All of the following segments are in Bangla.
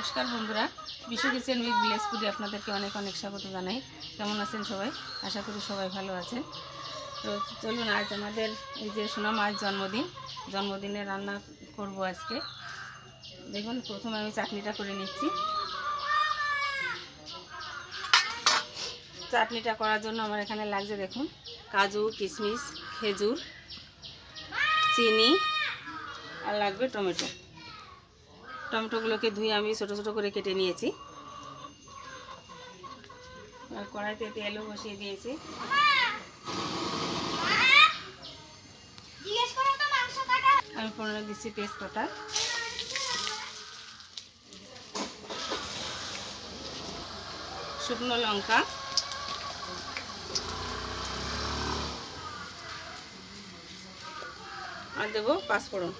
নমস্কার বন্ধুরা, বিশ্ব কিচেন উইথ ভিলেজ ফুডে আপনাদেরকে অনেক অনেক স্বাগত জানাই। কেমন আছেন সবাই? আশা করি সবাই ভালো আছেন। তো চলুন, আজ আমাদের এই যে সোনা মাছ জন্মদিনে রান্না করব আজকে। দেখুন, প্রথমে আমি চাটনিটা করে নিচ্ছি। চাটনিটা করার জন্য আমার এখানে লাগছে দেখুন কাজু, কিশমিশ, খেজুর, চিনি আর লাগবে টমেটো। টমেটোগুলোকে ধুয়ে আমি ছোটো ছোটো করে কেটে নিয়েছি। আর কড়াইতে তেলও বসিয়ে দিয়েছি। আমি ফোড়নে দিচ্ছি তেজপাতা, শুকনো লঙ্কা, আর দেবো পাঁচফোড়ন।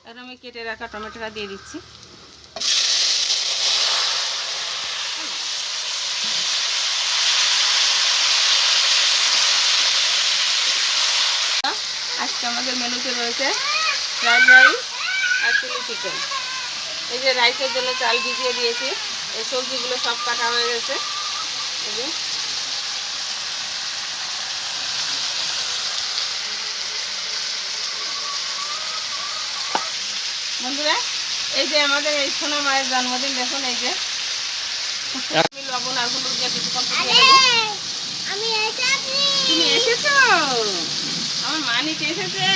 আর আমি কেটে রাখা টমেটোটা দিয়ে দিচ্ছি। আজকে আমাদের মেনুতে রয়েছে ফ্রাইড রাইস আর চিলি চিকেন। এই যে রাইসের জন্য চাল ভিজিয়ে দিয়েছি। এই সবজিগুলো সব কাটা হয়ে গেছে। এই যে বন্ধুরা, এই যে আমাদের এই সোনা মায়ের জন্মদিন, দেখুন এই যে আমি লবণ আর হলুদ দিয়ে কিছুক্ষণ ফুটিয়ে নেব। তুমি এসেছো? আমার মা নিতে এসেছে।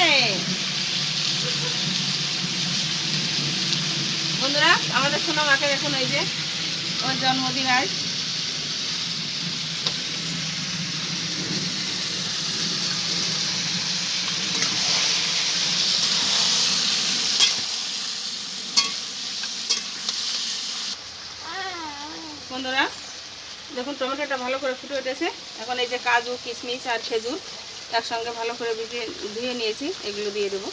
বন্ধুরা, আমাদের সোনা মাকে দেখুন, এই যে ওর জন্মদিন আজ। বন্ধুরা দেখুন, টমেটোটা ভালো করে ফুটে উঠেছে। এখন এই যে কাজু, কিশমিশ আর খেজুর একসঙ্গে ভালো করে ধুয়ে নিয়েছি, এগুলো দিয়ে দেবো।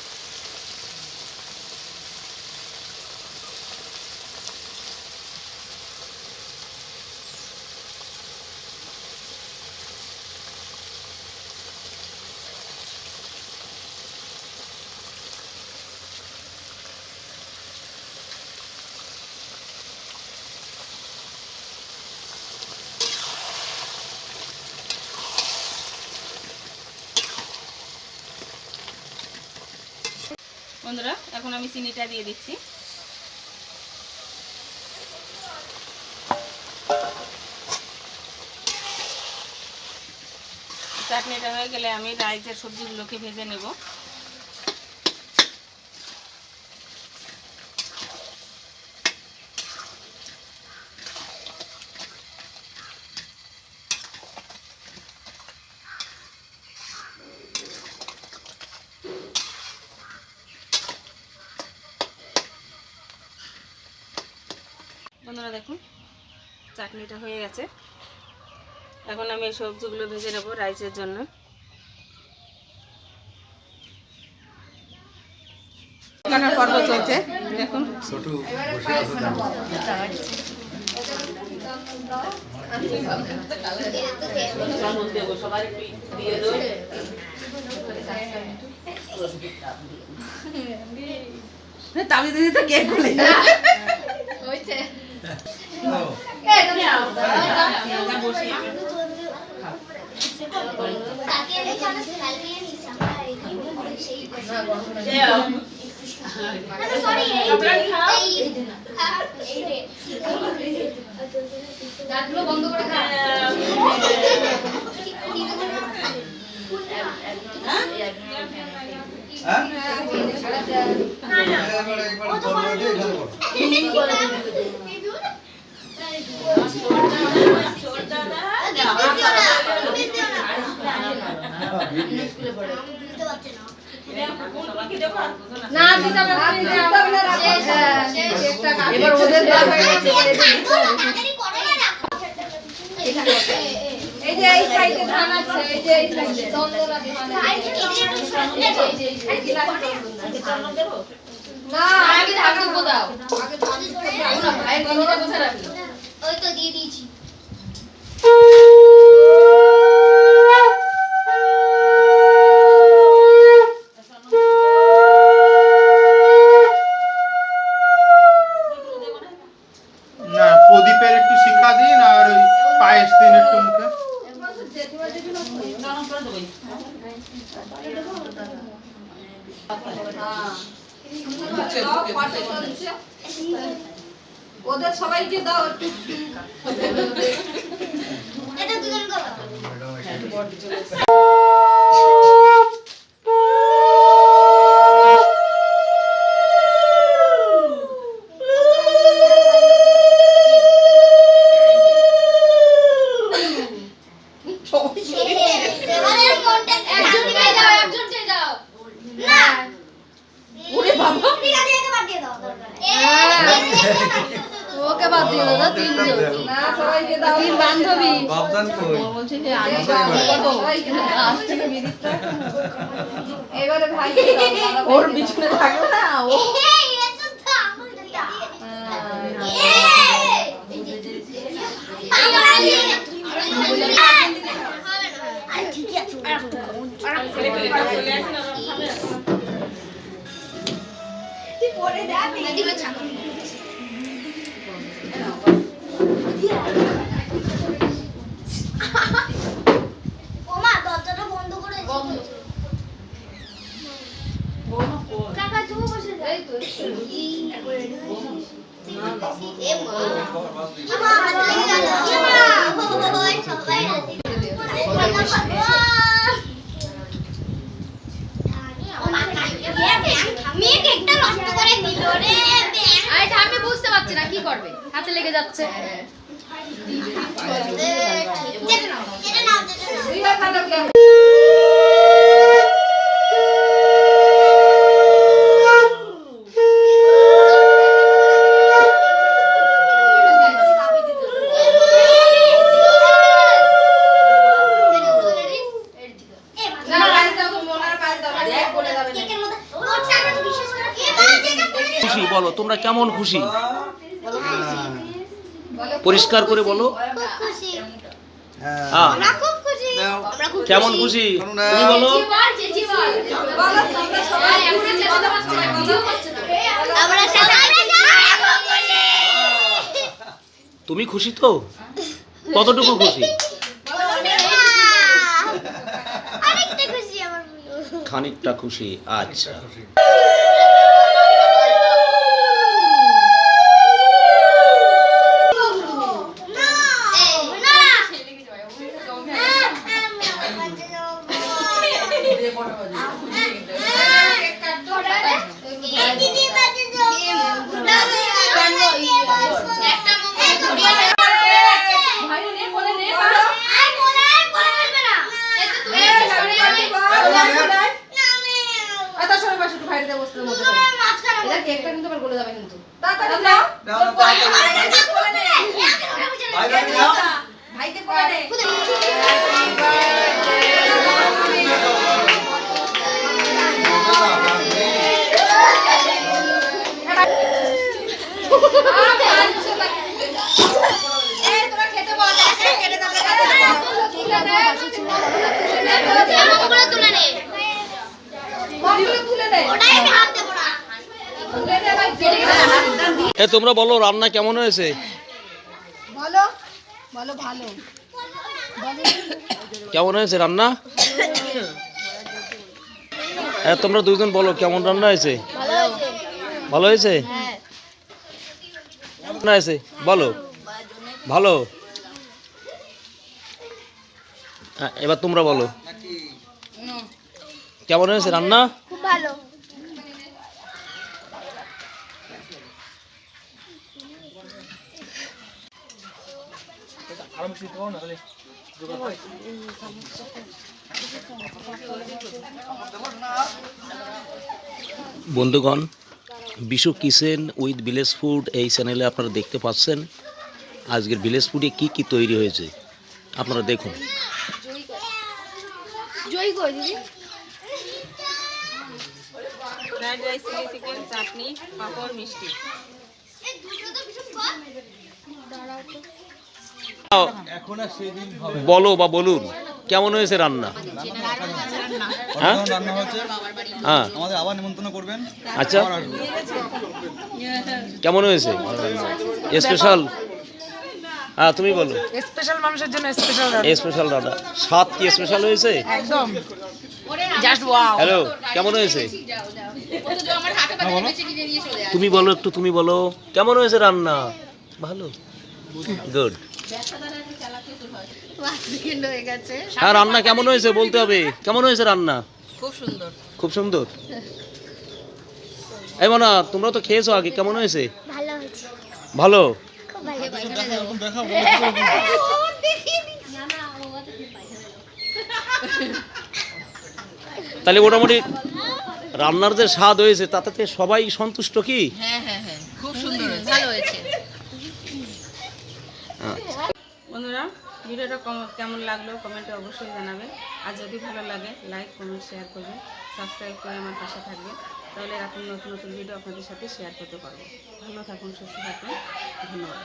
বন্ধুরা, এখন আমি চিনিটা দিয়ে দিচ্ছি। চাটনিটা হয়ে গেলে আমি রাইসের সবজিগুলোকে ভেজে নেব। বন্ধুরা দেখুন, চাটনিটা হয়ে গেছে। এখন আমি এই সবজিগুলো ভেজে নেব রাইসের জন্য। দোকানের পর্ব চলছে, দেখুন। তাবি দিদি তো কেক খুলে বন্ধ করে এই যে এই সাইডে ধান আছে, এই যে এই সাইডে চন্দনা ধান আছে। না আগে ধান দেবো, দাও আগে ধান দাও না ভাই, গরমটা বসে রাখি। ওই তো দিয়ে দিয়েছি। ওদের সবাইকে দাও একটু। ওকে বাদ দিয়ে দাও, তিনজন না সবাইকে দাও। তিন বান্ধবী বাবদান কই বলছে যে আজ থেকে বিদিতটা এবারে ভাই ওর পিছনে থাকো না ও ওমা দরজাটা বন্ধ করে কাকা চুপ বসে যাই তো এ মা মা হাতে লেগে গেল মা ওই সবাই মেয়ে কেকটা নষ্ট করে দিল রে আরে আমি বুঝতে পারছি না কি করবে, হাতে লেগে যাচ্ছে। যেটা নাও খুশি বলো, তোমরা কেমন খুশি? পরিষ্কার করে বলো। খুশি হ্যাঁ, আমরা খুব খুশি আমরা খুব কেমন খুশি তুমি বলো। আমরা সবাই খুব খুশি তুমি খুশি তো? কতটুকু খুশি? অনেকটা খুশি আমার খানিকটা খুশি। আচ্ছা, কেকটা কিন্তু আবার গলে যাবে কিন্তু। ভাইকে কোলে নে এ তোমরা বলো রান্না কেমন হয়েছে? ভালো ভালো ভালো কেমন হয়েছে রান্না? তোমরা দুইজন বলো কেমন রান্না হয়েছে? ভালো হয়েছে? রান্না হয়েছে বলো ভালো। এবার তোমরা বলো কেমন হয়েছে রান্না? খুব ভালো বন্ধুগণ, Bishu kitchen with village food এই চ্যানেলে আপনারা দেখতে পাচ্ছেন আজকের ভিলেজ ফুডে কি কি তৈরি হয়েছে আপনারা দেখুন। জয় কই দিদি ফ্রাইড রাইস, চিলি চিকেন, চাটনি, পাঁপড়, মিষ্টি। বলো বা বলুন কেমন হয়েছে রান্না? হ্যাঁ রান্না হচ্ছে, হ্যাঁ আমাদের আবার নিমন্ত্রণ করবেন। আচ্ছা, কেমন হয়েছে স্পেশাল? হ্যাঁ তুমি বলো। স্পেশাল মানুষের জন্য স্পেশাল স্পেশাল রান্না, স্বাদ কি স্পেশাল হয়েছে? একদম জাস্ট ওয়াও। হ্যালো, কেমন হয়েছে? ও তো আমার হাতে পাতে বেঁচে কিনে নিয়ে চলে আসে। তুমি বলো একটু, তুমি বলো কেমন হয়েছে রান্না? ভালো, গুড। 5 সেকেন্ড হয়ে গেছে। হ্যাঁ, রান্না কেমন হয়েছে বলতে হবে। কেমন হয়েছে রান্না? খুব সুন্দর। খুব সুন্দর। এই মানা, তোমরা তো খেয়েছো আগে, কেমন হয়েছে? ভালো হয়েছে ভালো। খুব ভালো তাহলে মোটামুটি রান্নার যে স্বাদ হয়েছে তাতে সবাই সন্তুষ্ট কি? হ্যাঁ হ্যাঁ হ্যাঁ, খুব সুন্দর হয়েছে। ভালো হয়েছে। বন্ধুরা, ভিডিওটা কেমন লাগলো কমেন্টে অবশ্যই জানাবেন। আর যদি ভালো লাগে লাইক কমেন্ট শেয়ার করবেন, সাবস্ক্রাইব করে আমার পাশে থাকবেন। তাহলে এরকম নতুন নতুন ভিডিও আপনাদের সাথে শেয়ার করতে পারবো। ভালো থাকুন, সুস্থ থাকুন, ধন্যবাদ।